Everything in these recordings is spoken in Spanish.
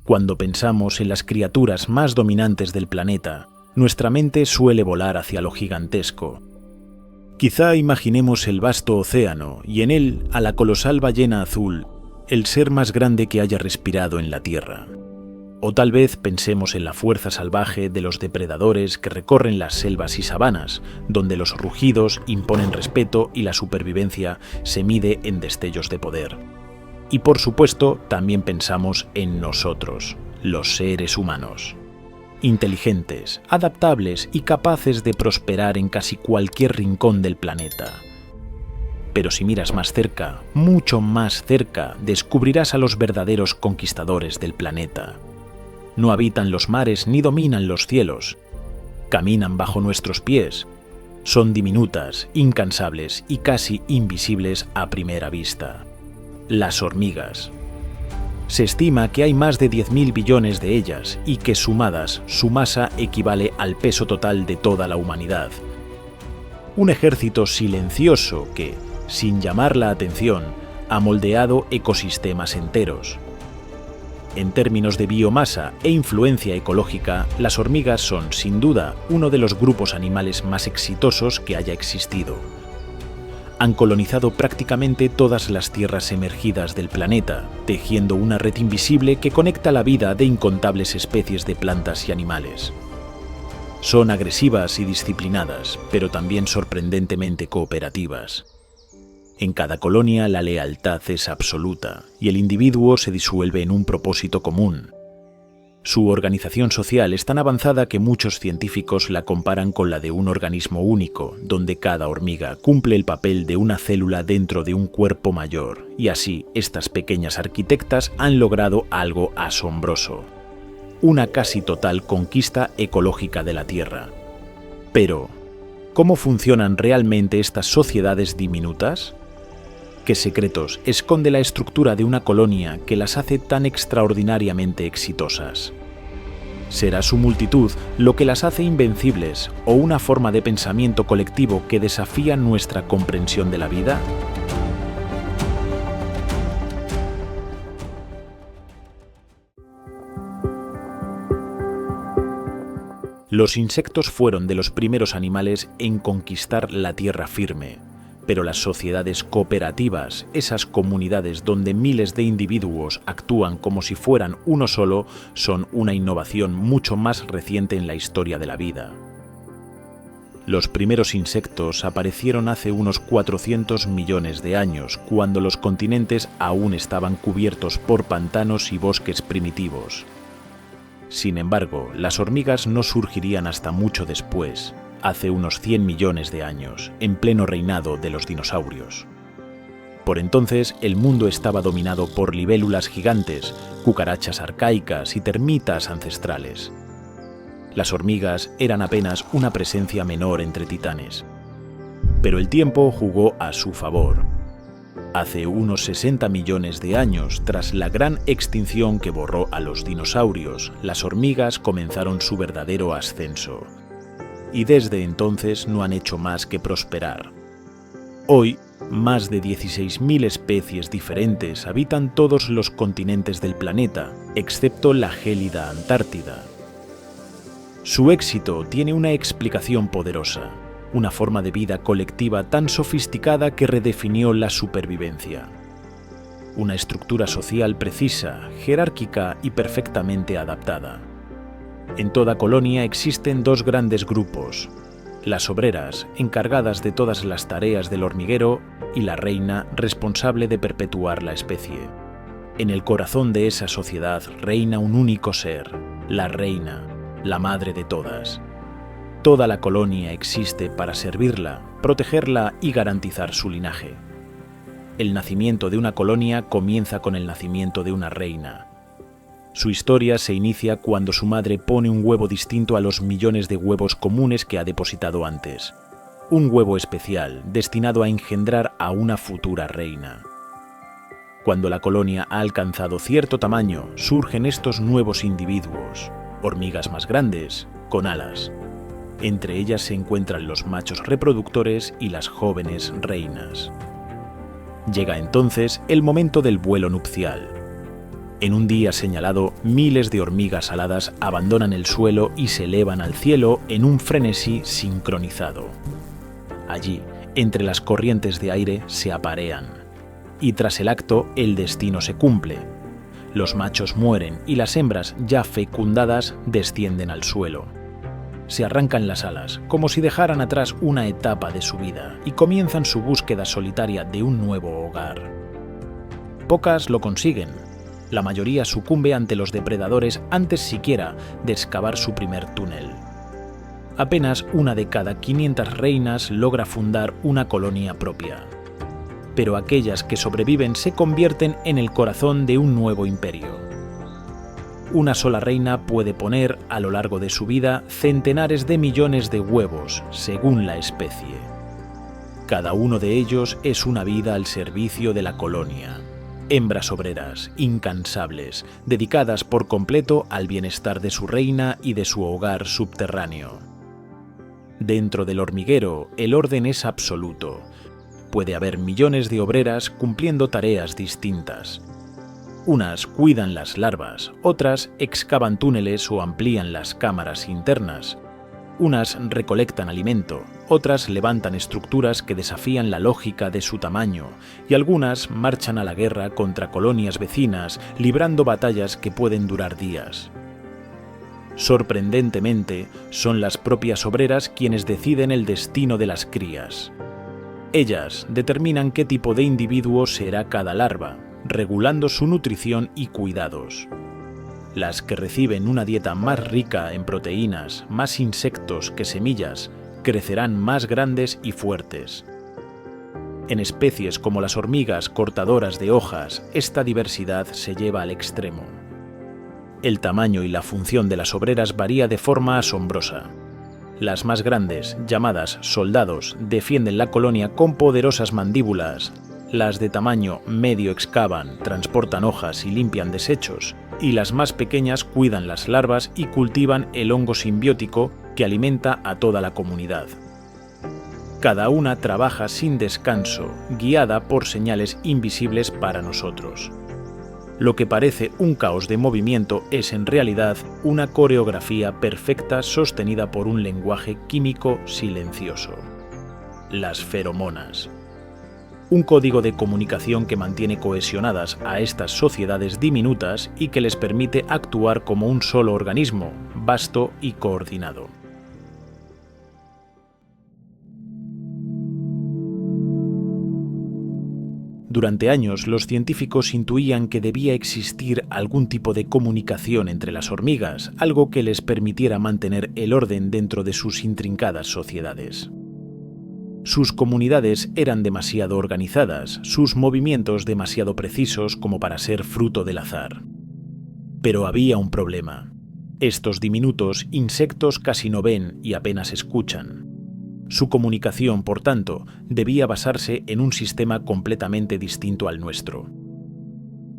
Cuando pensamos en las criaturas más dominantes del planeta, nuestra mente suele volar hacia lo gigantesco. Quizá imaginemos el vasto océano y en él a la colosal ballena azul, el ser más grande que haya respirado en la Tierra. O tal vez pensemos en la fuerza salvaje de los depredadores que recorren las selvas y sabanas, donde los rugidos imponen respeto y la supervivencia se mide en destellos de poder. Y por supuesto, también pensamos en nosotros, los seres humanos. Inteligentes, adaptables y capaces de prosperar en casi cualquier rincón del planeta. Pero si miras más cerca, mucho más cerca, descubrirás a los verdaderos conquistadores del planeta. No habitan los mares ni dominan los cielos. Caminan bajo nuestros pies. Son diminutas, incansables y casi invisibles a primera vista. Las hormigas. Se estima que hay más de 10.000 billones de ellas y que sumadas, su masa equivale al peso total de toda la humanidad. Un ejército silencioso que, sin llamar la atención, ha moldeado ecosistemas enteros. En términos de biomasa e influencia ecológica, las hormigas son, sin duda, uno de los grupos animales más exitosos que haya existido. Han colonizado prácticamente todas las tierras emergidas del planeta, tejiendo una red invisible que conecta la vida de incontables especies de plantas y animales. Son agresivas y disciplinadas, pero también sorprendentemente cooperativas. En cada colonia la lealtad es absoluta y el individuo se disuelve en un propósito común. Su organización social es tan avanzada que muchos científicos la comparan con la de un organismo único, donde cada hormiga cumple el papel de una célula dentro de un cuerpo mayor, y así estas pequeñas arquitectas han logrado algo asombroso: una casi total conquista ecológica de la Tierra. Pero, ¿cómo funcionan realmente estas sociedades diminutas? ¿Qué secretos esconde la estructura de una colonia que las hace tan extraordinariamente exitosas? ¿Será su multitud lo que las hace invencibles o una forma de pensamiento colectivo que desafía nuestra comprensión de la vida? Los insectos fueron de los primeros animales en conquistar la tierra firme. Pero las sociedades cooperativas, esas comunidades donde miles de individuos actúan como si fueran uno solo, son una innovación mucho más reciente en la historia de la vida. Los primeros insectos aparecieron hace unos 400 millones de años, cuando los continentes aún estaban cubiertos por pantanos y bosques primitivos. Sin embargo, las hormigas no surgirían hasta mucho después, hace unos 100 millones de años, en pleno reinado de los dinosaurios. Por entonces, el mundo estaba dominado por libélulas gigantes, cucarachas arcaicas y termitas ancestrales. Las hormigas eran apenas una presencia menor entre titanes. Pero el tiempo jugó a su favor. Hace unos 60 millones de años, tras la gran extinción que borró a los dinosaurios, las hormigas comenzaron su verdadero ascenso. Y desde entonces no han hecho más que prosperar. Hoy, más de 16.000 especies diferentes habitan todos los continentes del planeta, excepto la gélida Antártida. Su éxito tiene una explicación poderosa, una forma de vida colectiva tan sofisticada que redefinió la supervivencia. Una estructura social precisa, jerárquica y perfectamente adaptada. En toda colonia existen dos grandes grupos: las obreras, encargadas de todas las tareas del hormiguero, y la reina, responsable de perpetuar la especie. En el corazón de esa sociedad reina un único ser, la reina, la madre de todas. Toda la colonia existe para servirla, protegerla y garantizar su linaje. El nacimiento de una colonia comienza con el nacimiento de una reina. Su historia se inicia cuando su madre pone un huevo distinto a los millones de huevos comunes que ha depositado antes. Un huevo especial, destinado a engendrar a una futura reina. Cuando la colonia ha alcanzado cierto tamaño, surgen estos nuevos individuos, hormigas más grandes, con alas. Entre ellas se encuentran los machos reproductores y las jóvenes reinas. Llega entonces el momento del vuelo nupcial. En un día señalado, miles de hormigas aladas abandonan el suelo y se elevan al cielo en un frenesí sincronizado. Allí, entre las corrientes de aire, se aparean. Y tras el acto, el destino se cumple. Los machos mueren y las hembras, ya fecundadas, descienden al suelo. Se arrancan las alas, como si dejaran atrás una etapa de su vida, y comienzan su búsqueda solitaria de un nuevo hogar. Pocas lo consiguen. La mayoría sucumbe ante los depredadores antes siquiera de excavar su primer túnel. Apenas una de cada 500 reinas logra fundar una colonia propia. Pero aquellas que sobreviven se convierten en el corazón de un nuevo imperio. Una sola reina puede poner, a lo largo de su vida, centenares de millones de huevos, según la especie. Cada uno de ellos es una vida al servicio de la colonia. Hembras obreras, incansables, dedicadas por completo al bienestar de su reina y de su hogar subterráneo. Dentro del hormiguero, el orden es absoluto. Puede haber millones de obreras cumpliendo tareas distintas. Unas cuidan las larvas, otras excavan túneles o amplían las cámaras internas. Unas recolectan alimento, otras levantan estructuras que desafían la lógica de su tamaño, y algunas marchan a la guerra contra colonias vecinas, librando batallas que pueden durar días. Sorprendentemente, son las propias obreras quienes deciden el destino de las crías. Ellas determinan qué tipo de individuo será cada larva, regulando su nutrición y cuidados. Las que reciben una dieta más rica en proteínas, más insectos que semillas, crecerán más grandes y fuertes. En especies como las hormigas cortadoras de hojas, esta diversidad se lleva al extremo. El tamaño y la función de las obreras varía de forma asombrosa. Las más grandes, llamadas soldados, defienden la colonia con poderosas mandíbulas. Las de tamaño medio excavan, transportan hojas y limpian desechos, y las más pequeñas cuidan las larvas y cultivan el hongo simbiótico que alimenta a toda la comunidad. Cada una trabaja sin descanso, guiada por señales invisibles para nosotros. Lo que parece un caos de movimiento es en realidad una coreografía perfecta sostenida por un lenguaje químico silencioso. Las feromonas. Un código de comunicación que mantiene cohesionadas a estas sociedades diminutas y que les permite actuar como un solo organismo, vasto y coordinado. Durante años, los científicos intuían que debía existir algún tipo de comunicación entre las hormigas, algo que les permitiera mantener el orden dentro de sus intrincadas sociedades. Sus comunidades eran demasiado organizadas, sus movimientos demasiado precisos como para ser fruto del azar. Pero había un problema. Estos diminutos insectos casi no ven y apenas escuchan. Su comunicación, por tanto, debía basarse en un sistema completamente distinto al nuestro.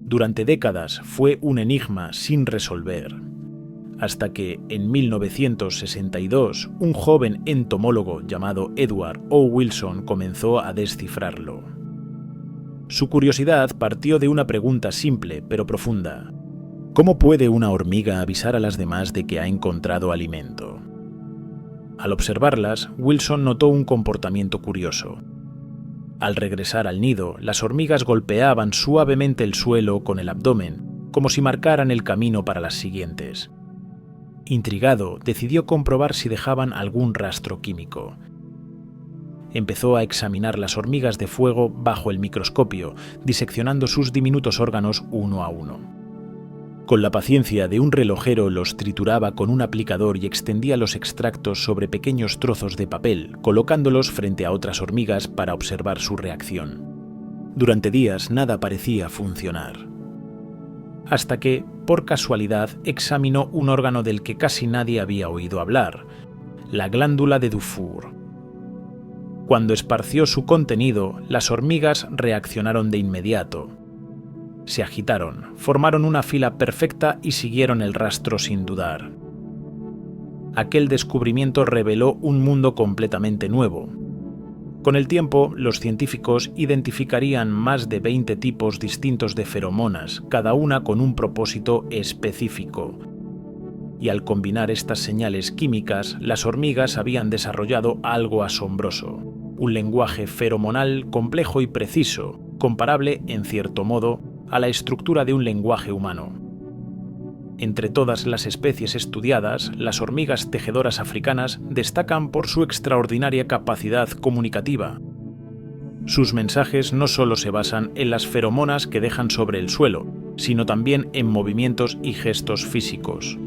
Durante décadas fue un enigma sin resolver, hasta que, en 1962, un joven entomólogo llamado Edward O. Wilson comenzó a descifrarlo. Su curiosidad partió de una pregunta simple pero profunda. ¿Cómo puede una hormiga avisar a las demás de que ha encontrado alimento? Al observarlas, Wilson notó un comportamiento curioso. Al regresar al nido, las hormigas golpeaban suavemente el suelo con el abdomen, como si marcaran el camino para las siguientes. Intrigado, decidió comprobar si dejaban algún rastro químico. Empezó a examinar las hormigas de fuego bajo el microscopio, diseccionando sus diminutos órganos uno a uno. Con la paciencia de un relojero los trituraba con un aplicador y extendía los extractos sobre pequeños trozos de papel, colocándolos frente a otras hormigas para observar su reacción. Durante días nada parecía funcionar. Hasta que, por casualidad, examinó un órgano del que casi nadie había oído hablar, la glándula de Dufour. Cuando esparció su contenido, las hormigas reaccionaron de inmediato. Se agitaron, formaron una fila perfecta y siguieron el rastro sin dudar. Aquel descubrimiento reveló un mundo completamente nuevo. Con el tiempo, los científicos identificarían más de 20 tipos distintos de feromonas, cada una con un propósito específico. Y al combinar estas señales químicas, las hormigas habían desarrollado algo asombroso, un lenguaje feromonal complejo y preciso, comparable, en cierto modo, a la estructura de un lenguaje humano. Entre todas las especies estudiadas, las hormigas tejedoras africanas destacan por su extraordinaria capacidad comunicativa. Sus mensajes no solo se basan en las feromonas que dejan sobre el suelo, sino también en movimientos y gestos físicos.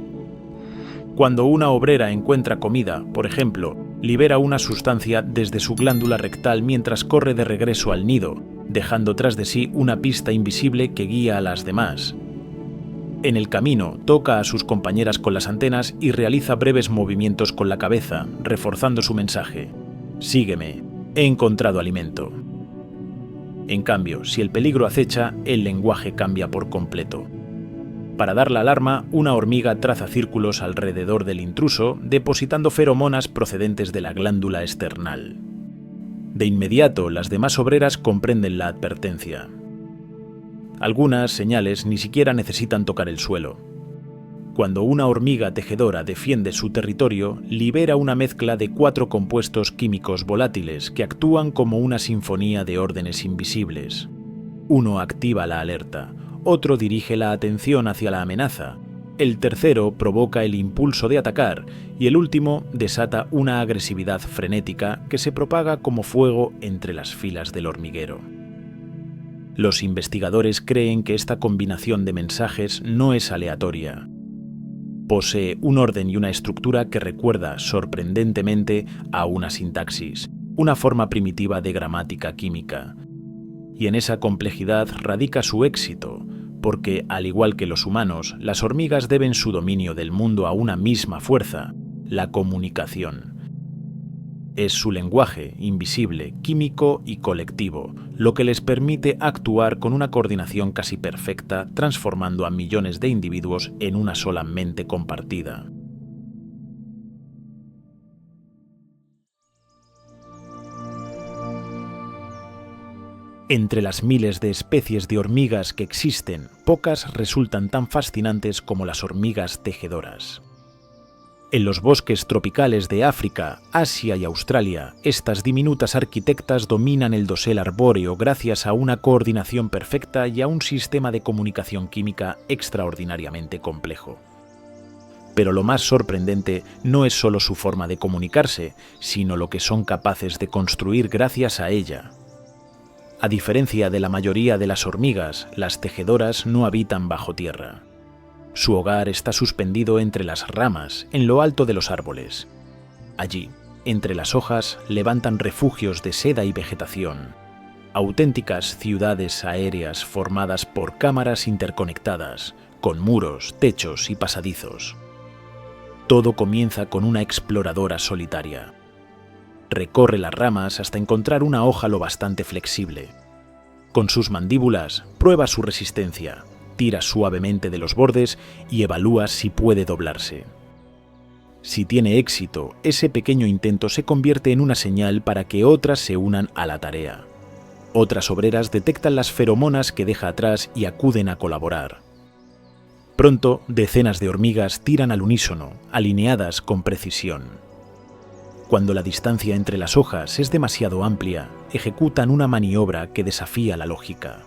Cuando una obrera encuentra comida, por ejemplo, libera una sustancia desde su glándula rectal mientras corre de regreso al nido, dejando tras de sí una pista invisible que guía a las demás. En el camino, toca a sus compañeras con las antenas y realiza breves movimientos con la cabeza, reforzando su mensaje: «Sígueme, he encontrado alimento». En cambio, si el peligro acecha, el lenguaje cambia por completo. Para dar la alarma, una hormiga traza círculos alrededor del intruso, depositando feromonas procedentes de la glándula esternal. De inmediato, las demás obreras comprenden la advertencia. Algunas señales ni siquiera necesitan tocar el suelo. Cuando una hormiga tejedora defiende su territorio, libera una mezcla de 4 compuestos químicos volátiles que actúan como una sinfonía de órdenes invisibles. Uno activa la alerta, otro dirige la atención hacia la amenaza, el tercero provoca el impulso de atacar y el último desata una agresividad frenética que se propaga como fuego entre las filas del hormiguero. Los investigadores creen que esta combinación de mensajes no es aleatoria. Posee un orden y una estructura que recuerda sorprendentemente a una sintaxis, una forma primitiva de gramática química. Y en esa complejidad radica su éxito, porque, al igual que los humanos, las hormigas deben su dominio del mundo a una misma fuerza: la comunicación. Es su lenguaje, invisible, químico y colectivo, lo que les permite actuar con una coordinación casi perfecta, transformando a millones de individuos en una sola mente compartida. Entre las miles de especies de hormigas que existen, pocas resultan tan fascinantes como las hormigas tejedoras. En los bosques tropicales de África, Asia y Australia, estas diminutas arquitectas dominan el dosel arbóreo gracias a una coordinación perfecta y a un sistema de comunicación química extraordinariamente complejo. Pero lo más sorprendente no es solo su forma de comunicarse, sino lo que son capaces de construir gracias a ella. A diferencia de la mayoría de las hormigas, las tejedoras no habitan bajo tierra. Su hogar está suspendido entre las ramas, en lo alto de los árboles. Allí, entre las hojas, levantan refugios de seda y vegetación, auténticas ciudades aéreas formadas por cámaras interconectadas, con muros, techos y pasadizos. Todo comienza con una exploradora solitaria. Recorre las ramas hasta encontrar una hoja lo bastante flexible. Con sus mandíbulas, prueba su resistencia, tira suavemente de los bordes y evalúa si puede doblarse. Si tiene éxito, ese pequeño intento se convierte en una señal para que otras se unan a la tarea. Otras obreras detectan las feromonas que deja atrás y acuden a colaborar. Pronto, decenas de hormigas tiran al unísono, alineadas con precisión. Cuando la distancia entre las hojas es demasiado amplia, ejecutan una maniobra que desafía la lógica.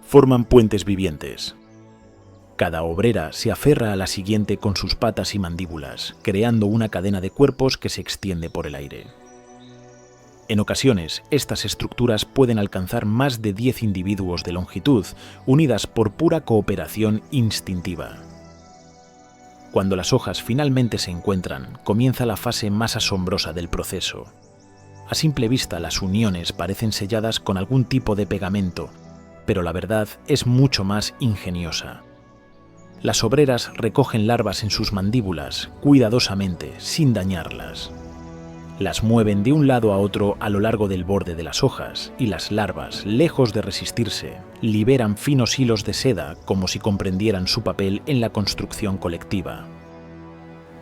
Forman puentes vivientes. Cada obrera se aferra a la siguiente con sus patas y mandíbulas, creando una cadena de cuerpos que se extiende por el aire. En ocasiones, estas estructuras pueden alcanzar más de 10 individuos de longitud, unidas por pura cooperación instintiva. Cuando las hojas finalmente se encuentran, comienza la fase más asombrosa del proceso. A simple vista, las uniones parecen selladas con algún tipo de pegamento, pero la verdad es mucho más ingeniosa. Las obreras recogen larvas en sus mandíbulas, cuidadosamente, sin dañarlas. Las mueven de un lado a otro a lo largo del borde de las hojas, y las larvas, lejos de resistirse, liberan finos hilos de seda como si comprendieran su papel en la construcción colectiva.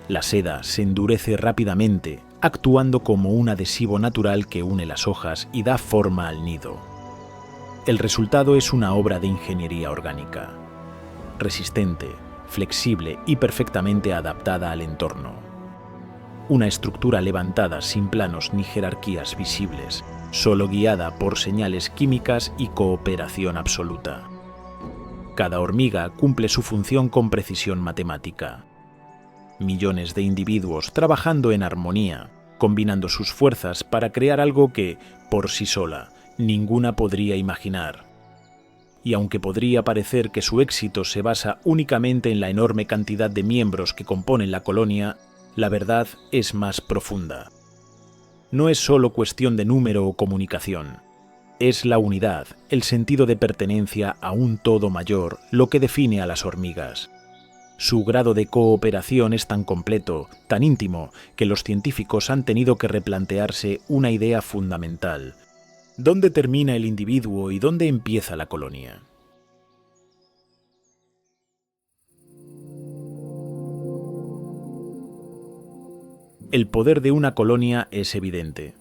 La seda se endurece rápidamente, actuando como un adhesivo natural que une las hojas y da forma al nido. El resultado es una obra de ingeniería orgánica, resistente, flexible y perfectamente adaptada al entorno. Una estructura levantada sin planos ni jerarquías visibles, solo guiada por señales químicas y cooperación absoluta. Cada hormiga cumple su función con precisión matemática. Millones de individuos trabajando en armonía, combinando sus fuerzas para crear algo que, por sí sola, ninguna podría imaginar. Y aunque podría parecer que su éxito se basa únicamente en la enorme cantidad de miembros que componen la colonia, la verdad es más profunda. No es solo cuestión de número o comunicación. Es la unidad, el sentido de pertenencia a un todo mayor, lo que define a las hormigas. Su grado de cooperación es tan completo, tan íntimo, que los científicos han tenido que replantearse una idea fundamental. ¿Dónde termina el individuo y dónde empieza la colonia? El poder de una colonia es evidente.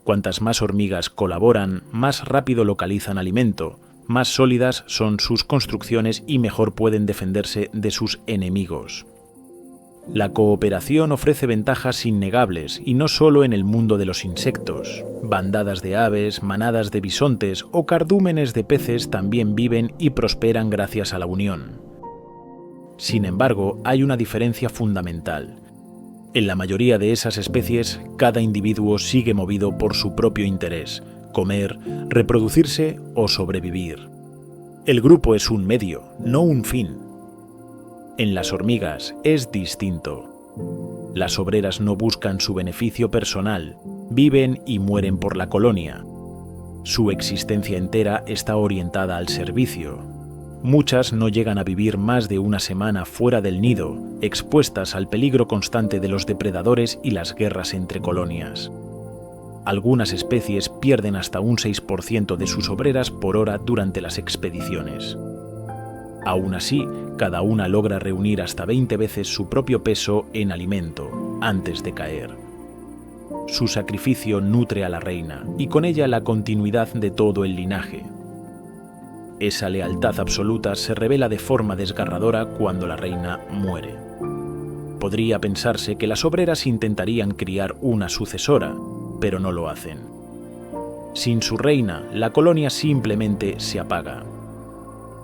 Cuantas más hormigas colaboran, más rápido localizan alimento, más sólidas son sus construcciones y mejor pueden defenderse de sus enemigos. La cooperación ofrece ventajas innegables, y no solo en el mundo de los insectos. Bandadas de aves, manadas de bisontes o cardúmenes de peces también viven y prosperan gracias a la unión. Sin embargo, hay una diferencia fundamental. En la mayoría de esas especies, cada individuo sigue movido por su propio interés: comer, reproducirse o sobrevivir. El grupo es un medio, no un fin. En las hormigas es distinto. Las obreras no buscan su beneficio personal, viven y mueren por la colonia. Su existencia entera está orientada al servicio. Muchas no llegan a vivir más de una semana fuera del nido, expuestas al peligro constante de los depredadores y las guerras entre colonias. Algunas especies pierden hasta un 6% de sus obreras por hora durante las expediciones. Aún así, cada una logra reunir hasta 20 veces su propio peso en alimento antes de caer. Su sacrificio nutre a la reina y con ella la continuidad de todo el linaje. Esa lealtad absoluta se revela de forma desgarradora cuando la reina muere. Podría pensarse que las obreras intentarían criar una sucesora, pero no lo hacen. Sin su reina, la colonia simplemente se apaga.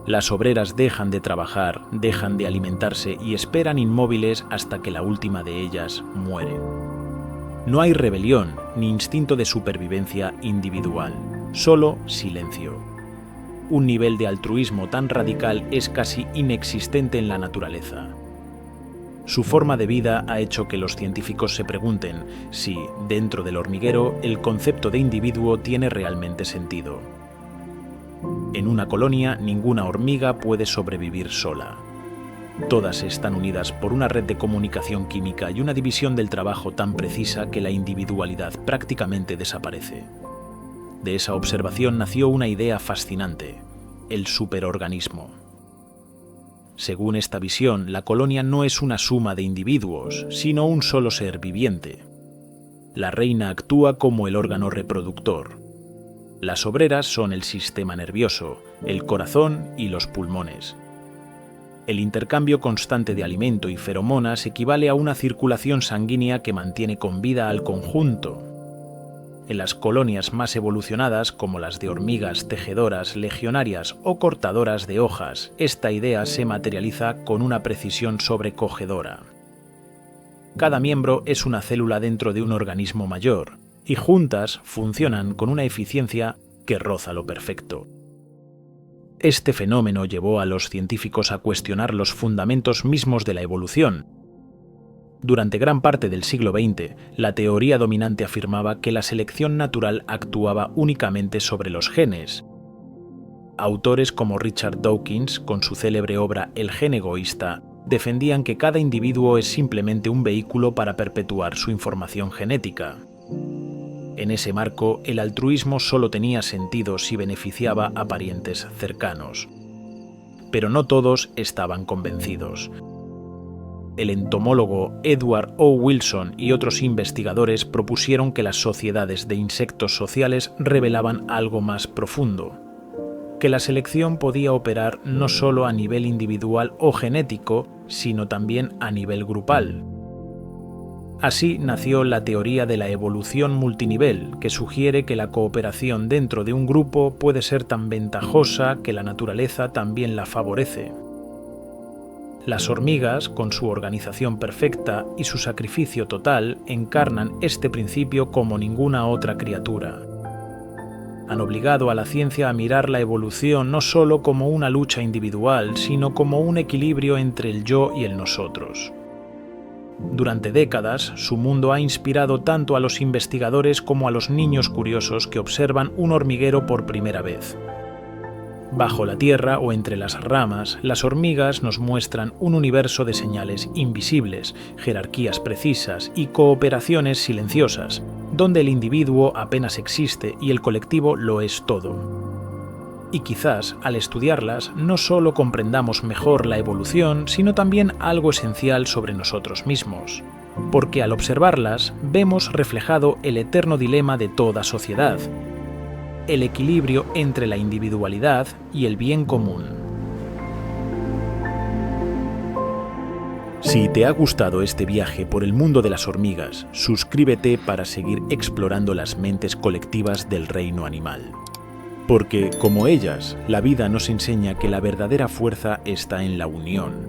Las obreras dejan de trabajar, dejan de alimentarse y esperan inmóviles hasta que la última de ellas muere. No hay rebelión ni instinto de supervivencia individual, solo silencio. Un nivel de altruismo tan radical es casi inexistente en la naturaleza. Su forma de vida ha hecho que los científicos se pregunten si, dentro del hormiguero, el concepto de individuo tiene realmente sentido. En una colonia, ninguna hormiga puede sobrevivir sola. Todas están unidas por una red de comunicación química y una división del trabajo tan precisa que la individualidad prácticamente desaparece. De esa observación nació una idea fascinante: el superorganismo. Según esta visión, la colonia no es una suma de individuos, sino un solo ser viviente. La reina actúa como el órgano reproductor. Las obreras son el sistema nervioso, el corazón y los pulmones. El intercambio constante de alimento y feromonas equivale a una circulación sanguínea que mantiene con vida al conjunto. En las colonias más evolucionadas, como las de hormigas tejedoras, legionarias o cortadoras de hojas, esta idea se materializa con una precisión sobrecogedora. Cada miembro es una célula dentro de un organismo mayor, y juntas funcionan con una eficiencia que roza lo perfecto. Este fenómeno llevó a los científicos a cuestionar los fundamentos mismos de la evolución. Durante gran parte del siglo XX, la teoría dominante afirmaba que la selección natural actuaba únicamente sobre los genes. Autores como Richard Dawkins, con su célebre obra El gen egoísta, defendían que cada individuo es simplemente un vehículo para perpetuar su información genética. En ese marco, el altruismo solo tenía sentido si beneficiaba a parientes cercanos. Pero no todos estaban convencidos. El entomólogo Edward O. Wilson y otros investigadores propusieron que las sociedades de insectos sociales revelaban algo más profundo, que la selección podía operar no solo a nivel individual o genético, sino también a nivel grupal. Así nació la teoría de la evolución multinivel, que sugiere que la cooperación dentro de un grupo puede ser tan ventajosa que la naturaleza también la favorece. Las hormigas, con su organización perfecta y su sacrificio total, encarnan este principio como ninguna otra criatura. Han obligado a la ciencia a mirar la evolución no solo como una lucha individual, sino como un equilibrio entre el yo y el nosotros. Durante décadas, su mundo ha inspirado tanto a los investigadores como a los niños curiosos que observan un hormiguero por primera vez. Bajo la tierra o entre las ramas, las hormigas nos muestran un universo de señales invisibles, jerarquías precisas y cooperaciones silenciosas, donde el individuo apenas existe y el colectivo lo es todo. Y quizás, al estudiarlas, no solo comprendamos mejor la evolución, sino también algo esencial sobre nosotros mismos. Porque al observarlas, vemos reflejado el eterno dilema de toda sociedad: el equilibrio entre la individualidad y el bien común. Si te ha gustado este viaje por el mundo de las hormigas, suscríbete para seguir explorando las mentes colectivas del reino animal. Porque, como ellas, la vida nos enseña que la verdadera fuerza está en la unión.